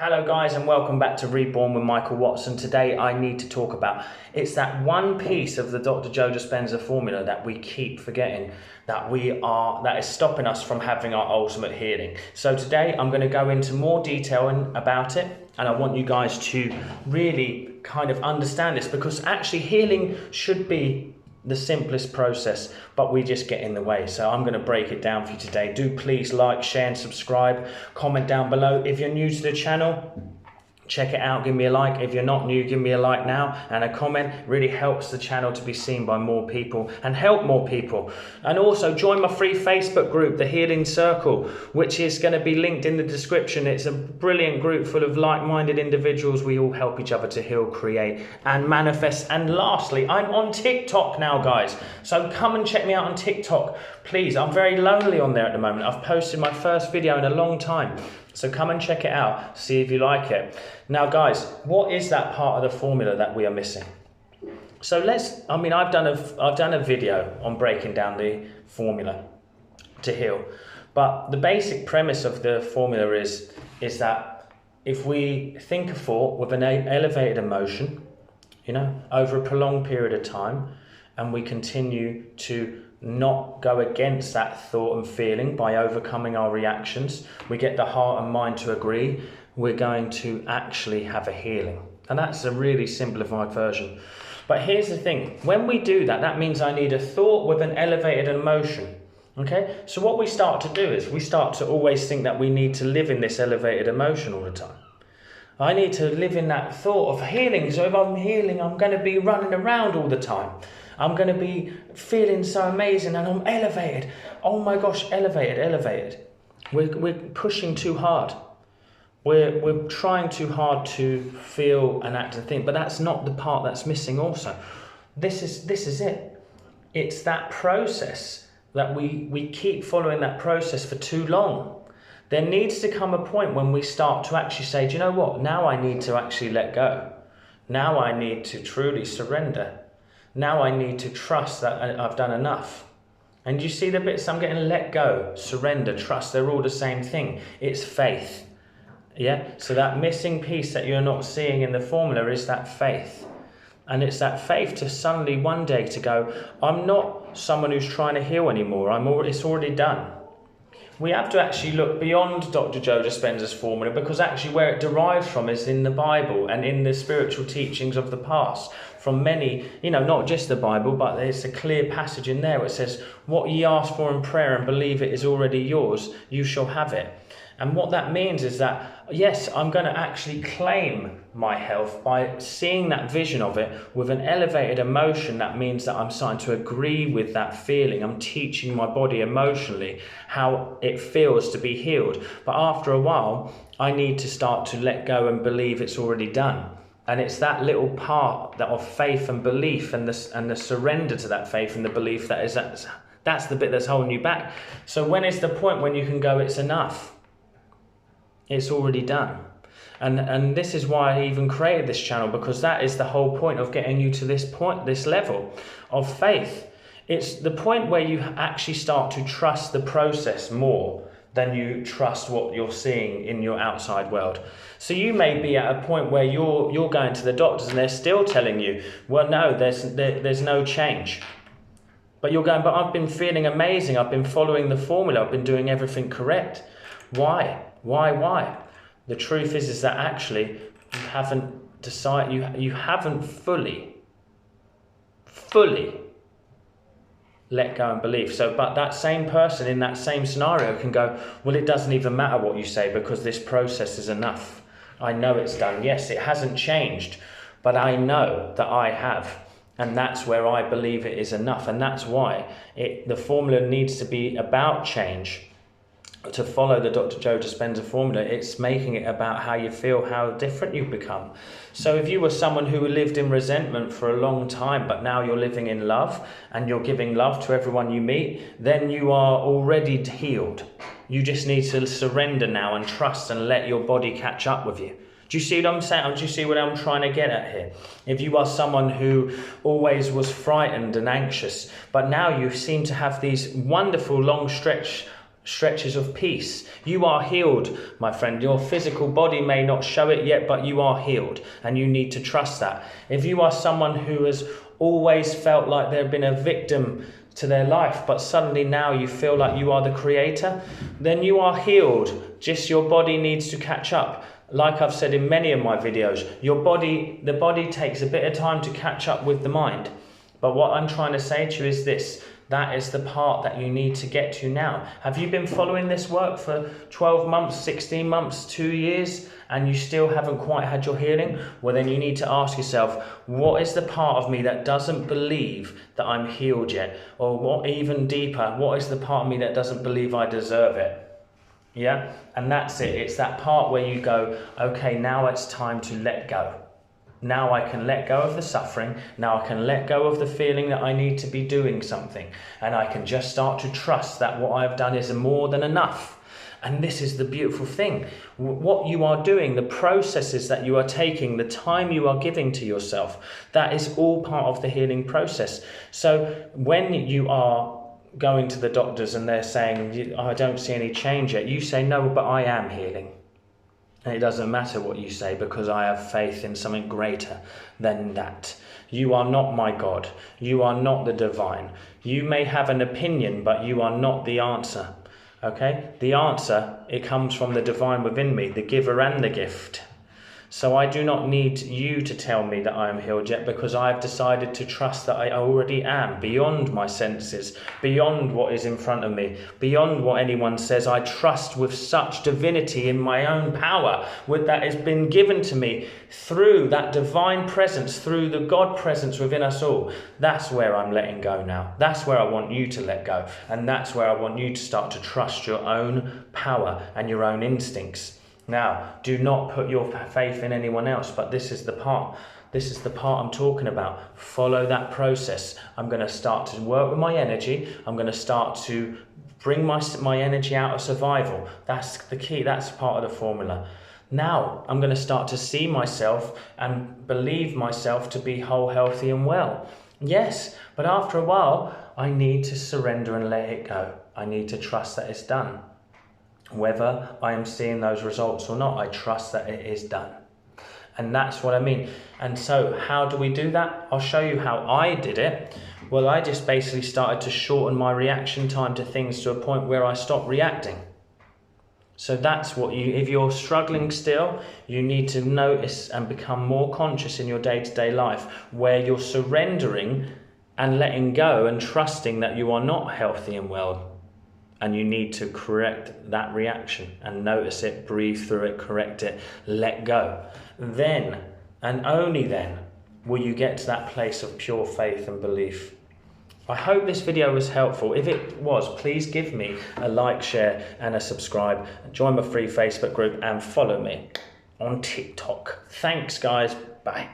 Hello guys, and welcome back to Reborn with Michael Watson. Today I need to talk about, it's that one piece of the Dr. Joe Dispenza formula that we keep forgetting, that is stopping us from having our ultimate healing. So today I'm going to go into more detail about it, and I want you guys to really kind of understand this, because actually healing should be the simplest process, but we just get in the way. So I'm going to break it down for you today. Do please like, share and subscribe. Comment down below. If you're new to the channel, check it out, give me a like. If you're not new, give me a like now and a comment. It really helps the channel to be seen by more people and help more people. And also join my free Facebook group, The Healing Circle, which is going to be linked in the description. It's a brilliant group full of like-minded individuals. We all help each other to heal, create and manifest. And lastly, I'm on TikTok now, guys. So come and check me out on TikTok, please. I'm very lonely on there at the moment. I've posted my first video in a long time. So come and check it out, see if you like it. Now guys, what is that part of the formula that we are missing? So I've done a video on breaking down the formula to heal. But the basic premise of the formula is that if we think a thought with an elevated emotion, over a prolonged period of time, and we continue to not go against that thought and feeling by overcoming our reactions, we get the heart and mind to agree, we're going to actually have a healing. And that's a really simplified version. But here's the thing, when we do that, that means I need a thought with an elevated emotion. Okay, so what we start to do is we start to always think that we need to live in this elevated emotion all the time. I need to live in that thought of healing. So if I'm healing, I'm going to be running around all the time. I'm going to be feeling so amazing and I'm elevated. Oh my gosh, elevated. We're pushing too hard. We're trying too hard to feel and act and think, but that's not the part that's missing also. This is it. It's that process that we keep following that process for too long. There needs to come a point when we start to actually say, do you know what? Now I need to actually let go. Now I need to truly surrender. Now I need to trust that I've done enough. And you see the bits I'm getting: let go, surrender, trust. They're all the same thing. It's faith. Yeah. So that missing piece that you're not seeing in the formula is that faith. And it's that faith to suddenly one day to go, I'm not someone who's trying to heal anymore. It's already done. We have to actually look beyond Dr. Joe Dispenza's formula, because actually where it derives from is in the Bible and in the spiritual teachings of the past. From many, not just the Bible, but there's a clear passage in there where it says, what ye ask for in prayer and believe it is already yours, you shall have it. And what that means is that, yes, I'm going to actually claim my health by seeing that vision of it with an elevated emotion. That means that I'm starting to agree with that feeling. I'm teaching my body emotionally how it feels to be healed. But after a while, I need to start to let go and believe it's already done. And it's that little part of faith and belief and the surrender to that faith and the belief that's the bit that's holding you back. So when is the point when you can go, it's enough? It's already done. And this is why I even created this channel, because that is the whole point of getting you to this level of faith. It's the point where you actually start to trust the process more than you trust what you're seeing in your outside world. So you may be at a point where you're going to the doctors and they're still telling you, well, no, there's no change. But you're going, but I've been feeling amazing. I've been following the formula. I've been doing everything correct. Why? Why? The truth is that actually you haven't decided, you haven't fully let go and believe. So, but that same person in that same scenario can go, well, it doesn't even matter what you say, because this process is enough. I know it's done. Yes, it hasn't changed, but I know that I have. And that's where I believe it is enough. And that's why the formula needs to be about change. To follow the Dr. Joe Dispenza formula, it's making it about how you feel, how different you become. So if you were someone who lived in resentment for a long time, but now you're living in love and you're giving love to everyone you meet, then you are already healed. You just need to surrender now and trust and let your body catch up with you. Do you see what I'm saying? Do you see what I'm trying to get at here? If you are someone who always was frightened and anxious, but now you seem to have these wonderful long stretch stretches of peace. You are healed, my friend. Your physical body may not show it yet, but you are healed, and you need to trust that. If you are someone who has always felt like they've been a victim to their life, but suddenly now you feel like you are the creator, then you are healed. Just your body needs to catch up. Like I've said in many of my videos, the body takes a bit of time to catch up with the mind. But what I'm trying to say to you is this: that is the part that you need to get to now. Have you been following this work for 12 months, 16 months, 2 years, and you still haven't quite had your healing? Well, then you need to ask yourself, what is the part of me that doesn't believe that I'm healed yet? Or what, even deeper, what is the part of me that doesn't believe I deserve it? Yeah, and that's it. It's that part where you go, okay, now it's time to let go. Now I can let go of the suffering. Now I can let go of the feeling that I need to be doing something. And I can just start to trust that what I've done is more than enough. And this is the beautiful thing. What you are doing, the processes that you are taking, the time you are giving to yourself, that is all part of the healing process. So when you are going to the doctors and they're saying, I don't see any change yet, you say, no, but I am healing. And it doesn't matter what you say, because I have faith in something greater than that. You are not my God. You are not the divine. You may have an opinion, but you are not the answer. Okay? The answer, it comes from the divine within me, the giver and the gift. So I do not need you to tell me that I am healed yet, because I have decided to trust that I already am, beyond my senses, beyond what is in front of me, beyond what anyone says. I trust with such divinity in my own power that has been given to me through that divine presence, through the God presence within us all. That's where I'm letting go now. That's where I want you to let go. And that's where I want you to start to trust your own power and your own instincts. Now, do not put your faith in anyone else, but this is the part. This is the part I'm talking about. Follow that process. I'm going to start to work with my energy. I'm going to start to bring my energy out of survival. That's the key. That's part of the formula. Now, I'm going to start to see myself and believe myself to be whole, healthy and well. Yes, but after a while, I need to surrender and let it go. I need to trust that it's done. Whether I am seeing those results or not, I trust that it is done. And that's what I mean. And so how do we do that? I'll show you how I did it. Well, I just basically started to shorten my reaction time to things to a point where I stopped reacting. So that's what if you're struggling still, you need to notice and become more conscious in your day-to-day life, where you're surrendering and letting go and trusting that you are not healthy and well. And you need to correct that reaction and notice it, breathe through it, correct it, let go. Then, and only then, will you get to that place of pure faith and belief. I hope this video was helpful. If it was, please give me a like, share and a subscribe. Join my free Facebook group and follow me on TikTok. Thanks guys, bye.